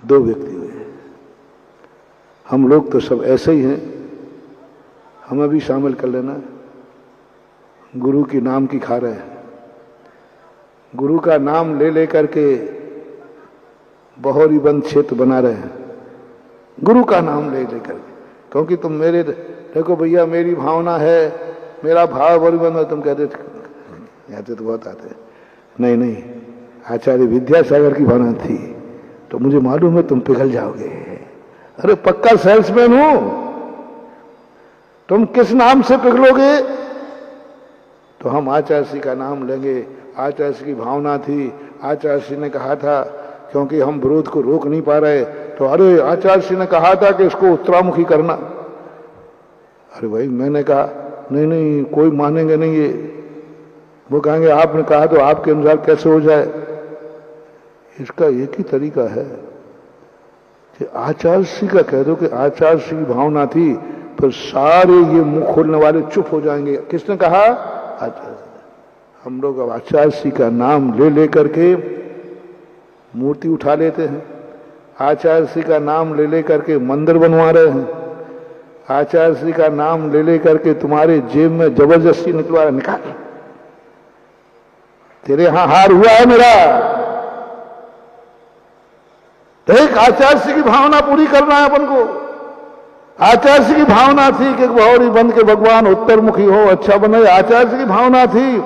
दो व्यक्ति हुए। हम लोग तो सब ऐसे ही हैं, हमें भी शामिल कर लेना। गुरु की नाम की खा रहे हैं, गुरु का नाम ले लेकर के बहोरी बंद क्षेत्र बना रहे हैं, गुरु का नाम ले लेकर के। क्योंकि तुम मेरे, देखो भैया मेरी भावना है, मेरा भाव बड़ी बंद है, तुम कहते तो बहुत आते। नहीं नहीं, आचार्य विद्यासागर की भावना थी तो मुझे मालूम है तुम पिघल जाओगे। अरे पक्का सेल्समैन हूं, तुम किस नाम से पिघलोगे? तो हम आचार्य श्री का नाम लेंगे। आचार्य श्री की भावना थी, आचार्य श्री ने कहा था, क्योंकि हम विरोध को रोक नहीं पा रहे, तो अरे आचार्य श्री ने कहा था कि इसको उत्तरामुखी करना। अरे भाई मैंने कहा नहीं नहीं, कोई मानेंगे नहीं ये। वो कहेंगे आपने कहा तो आपके अनुसार कैसे हो जाए। इसका एक ही तरीका है कि आचार्य श्री का कह दो कि आचार्य श्री की भावना थी, फिर सारे ये मुंह खोलने वाले चुप हो जाएंगे। किसने कहा? आचार्य। हम लोग अब आचार्य श्री का नाम ले लेकर के मूर्ति उठा लेते हैं, आचार्य श्री का नाम ले लेकर के मंदिर बनवा रहे हैं, आचार्य श्री का नाम ले लेकर के तुम्हारे जेब में जबरदस्ती निकलवा रहे। निकाल, तेरे यहां हार हुआ है मेरा। एक आचार्य श्री की भावना पूरी करना है अपन को। आचार्य श्री की भावना थी कि बहोरी बंद के भगवान उत्तरमुखी हो, अच्छा बने। आचार्य श्री की भावना थी।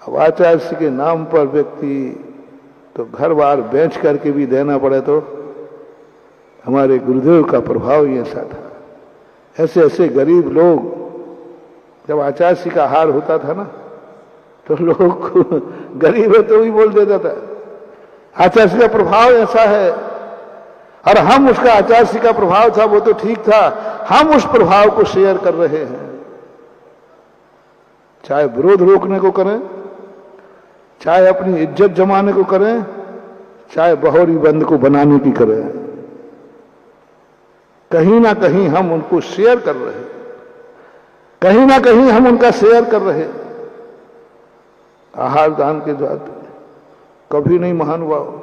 अब आचार्य श्री के नाम पर व्यक्ति तो घर बार बेच करके भी देना पड़े, तो हमारे गुरुदेव का प्रभाव ही ऐसा था। ऐसे ऐसे गरीब लोग, जब आचार्य श्री का हार होता था ना, तो लोग गरीब है तो ही बोल देता था। आचार्य श्री का प्रभाव ऐसा है, और हम उसका, आचार्य श्री का प्रभाव था वो तो ठीक था, हम उस प्रभाव को शेयर कर रहे हैं। चाहे विरोध रोकने को करें, चाहे अपनी इज्जत जमाने को करें, चाहे बहोरी बंद को बनाने की करें, कहीं ना कहीं हम उनको शेयर कर रहे हैं, कहीं ना कहीं हम उनका शेयर कर रहे हैं। आहार दान के द्वारा कभी नहीं महानुभाव,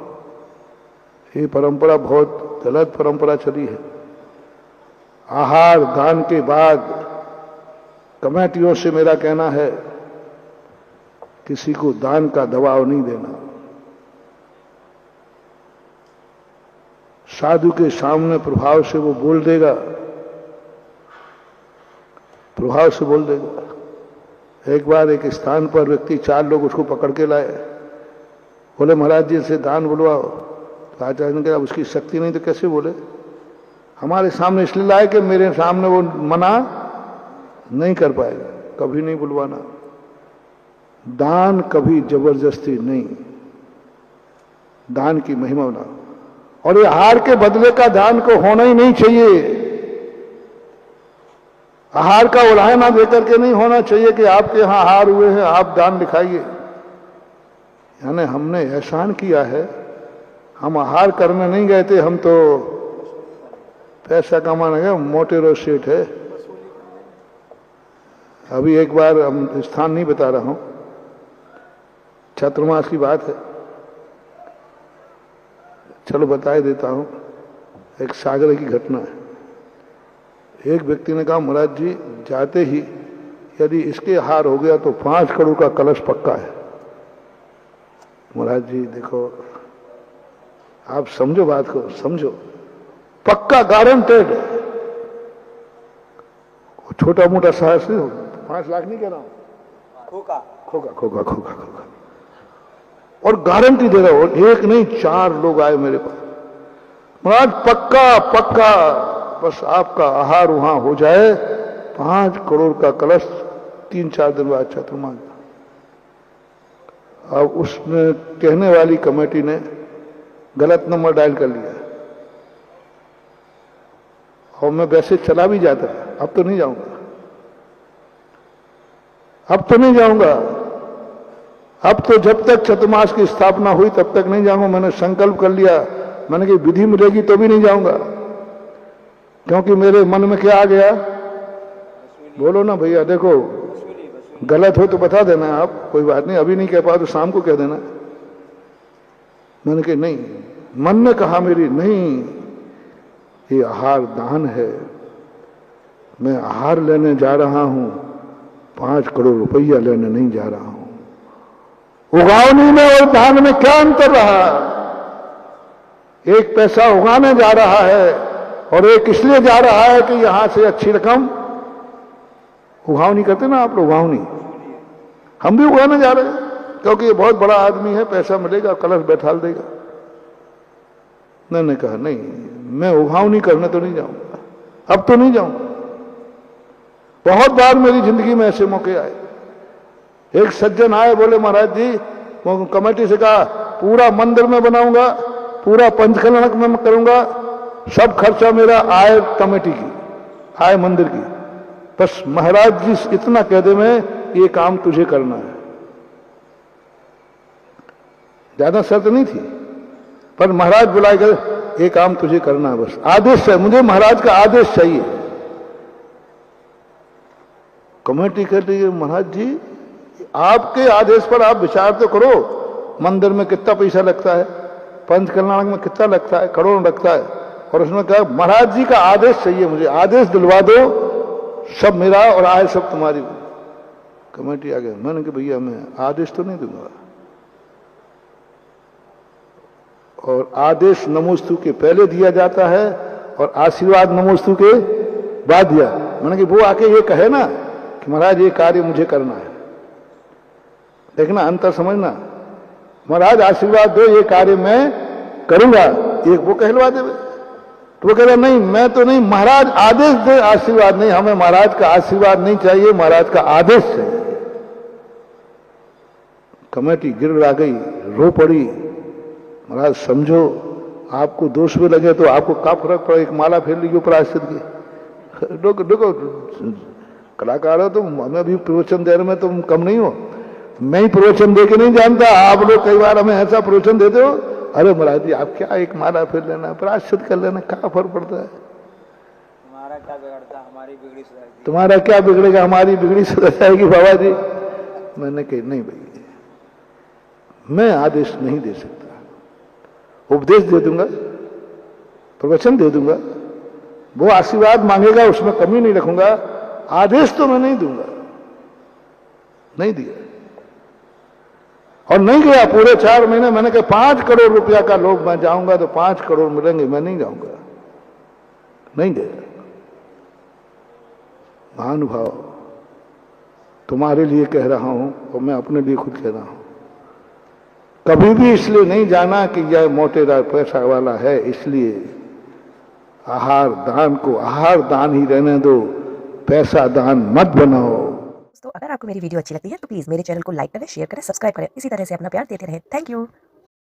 ये परंपरा बहुत गलत परंपरा चली है। आहार दान के बाद कमेटियों से मेरा कहना है, किसी को दान का दबाव नहीं देना। साधु के सामने प्रभाव से वो बोल देगा, प्रभाव से बोल देगा। एक बार एक स्थान पर व्यक्ति, 4 लोग उसको पकड़ के लाए, बोले महाराज जी से दान बुलवाओ। तो आचार्य ने कहा उसकी शक्ति नहीं तो कैसे बोले? हमारे सामने इसलिए लाए कि मेरे सामने वो मना नहीं कर पाएगा, कभी नहीं बुलवाना। दान कभी जबरदस्ती नहीं, दान की महिमा ना। और ये हार के बदले का दान को होना ही नहीं चाहिए। आहार का उलाहना देकर के नहीं होना चाहिए कि आपके यहां हार हुए हैं, आप दान दिखाइए। यानी हमने एहसान किया है, हम आहार करने नहीं गए थे, हम तो पैसा कमाने गए। मोटेरो सेठ है। अभी एक बार, हम स्थान नहीं बता रहा हूं, छत्रमास की बात है, चलो बता ही देता हूं। एक सागर की घटना है। एक व्यक्ति ने कहा महाराज जी जाते ही यदि इसके हार हो गया तो 5 करोड़ का कलश पक्का है। महाराज जी देखो, आप समझो बात को, समझो, पक्का गारंटेड है। छोटा मोटा शहर से 5 लाख नहीं कह रहा हूं, खोखा खोखा खोखा खोखा खोखा, और गारंटी दे रहा हूं। एक नहीं 4 लोग आए मेरे पास, महाराज पक्का पक्का, बस आपका आहार वहां हो जाए, 5 करोड़ का कलश 3-4 दिन बाद चतुर्मास। अब उसने, कहने वाली कमेटी ने गलत नंबर डायल कर लिया, और मैं वैसे चला भी जाता, अब तो नहीं जाऊंगा, अब तो नहीं जाऊंगा, अब तो जब तक चतुर्मास की स्थापना हुई तब तक नहीं जाऊंगा। मैंने संकल्प कर लिया, मैंने कि विधि मिलेगी तो भी नहीं जाऊंगा। क्योंकि मेरे मन में क्या आ गया, बोलो ना भैया, देखो गलत हो तो बता देना आप, कोई बात नहीं, अभी नहीं कह पाओ तो शाम को कह देना। मैंने कहा नहीं, मन ने कहा मेरी, नहीं, ये आहार दान है, मैं आहार लेने जा रहा हूं, 5 करोड़ रुपया लेने नहीं जा रहा हूं। उगावनी में और दान में क्या अंतर रहा? 1 पैसा उगाने जा रहा है और एक इसलिए जा रहा है कि यहां से अच्छी रकम, उगावनी करते ना आप लोग, उगावनी हम भी उगाने जा रहे हैं क्योंकि ये बहुत बड़ा आदमी है, पैसा मिलेगा, कलश बैठा देगा। मैंने कहा नहीं, मैं उगावनी करने तो नहीं जाऊंगा, अब तो नहीं जाऊंगा। बहुत बार मेरी जिंदगी में ऐसे मौके आए। एक सज्जन आए, बोले महाराज जी, वो कमेटी से कहा पूरा मंदिर में बनाऊंगा, पूरा पंचकलश में करूंगा, सब खर्चा मेरा आय कमेटी की, आय मंदिर की, बस महाराज जी इतना कह दे मैं ये काम तुझे करना है। ज्यादा शर्त नहीं थी, पर महाराज बुलाए गए, ये काम तुझे करना है, बस आदेश है, मुझे महाराज का आदेश चाहिए। कमेटी कहती है महाराज जी आपके आदेश पर आप विचार तो करो, मंदिर में कितना पैसा लगता है, पंचकल्याण में कितना लगता है, करोड़ लगता है। और उसने कहा महाराज जी का आदेश चाहिए, मुझे आदेश दिलवा दो, सब मेरा और आय सब तुम्हारी। कमेटी आ गया। मैंने कहा भैया मैं आदेश तो नहीं दूंगा, और आदेश नमोस्तु के पहले दिया जाता है और आशीर्वाद नमोस्तु के बाद दिया। मैंने कहा वो आके ये कहे ना कि महाराज ये कार्य मुझे करना है, देखना अंतर समझना, महाराज आशीर्वाद दो ये कार्य मैं करूंगा, एक वो कहलवा दे। तो वो कह रहा नहीं मैं तो नहीं, महाराज आदेश दे, आशीर्वाद नहीं, हमें महाराज का आशीर्वाद नहीं चाहिए, महाराज का आदेश चाहिए। कमेटी गिड़ गई, रो पड़ी। महाराज समझो, आपको दोष में लगे तो आपको क्या फर्क पड़ा, एक माला फेर लीजिए प्रायश्चित की। देखो कलाकार हो तुम, हमें भी प्रवचन देने में तुम कम नहीं हो, मैं ही प्रवचन दे के नहीं जानता, आप लोग कई बार हमें ऐसा प्रवचन देते हो, अरे महाराज जी आप क्या एक माला फेर लेना, प्रायश्चित कर लेना, क्या फर्क पड़ता है, तुम्हारा क्या बिगड़ता, हमारी बिगड़ी सुधर जाएगी, तुम्हारा क्या बिगड़ेगा, हमारी बिगड़ी सुधर जाएगी बाबा जी। मैंने कही नहीं भाई, मैं आदेश नहीं दे सकता, उपदेश दे दूंगा, प्रवचन दे दूंगा, वो आशीर्वाद मांगेगा उसमें कमी नहीं रखूंगा, आदेश तो मैं नहीं दूंगा। नहीं दिया और नहीं गया पूरे 4 महीने। मैंने कहा 5 करोड़ रुपया का लोग मैं जाऊंगा तो 5 करोड़ मिलेंगे, मैं नहीं जाऊंगा, नहीं गया। महानुभाव तुम्हारे लिए कह रहा हूं और मैं अपने लिए खुद कह रहा हूं, कभी भी इसलिए नहीं जाना कि यह मोटेदार पैसा वाला है, इसलिए आहार दान को आहार दान ही रहने दो, पैसा दान मत बनाओ। दोस्तों अगर आपको मेरी वीडियो अच्छी लगती है तो प्लीज मेरे चैनल को लाइक करें, शेयर करें, सब्सक्राइब करें, इसी तरह से अपना प्यार देते रहें। Thank you.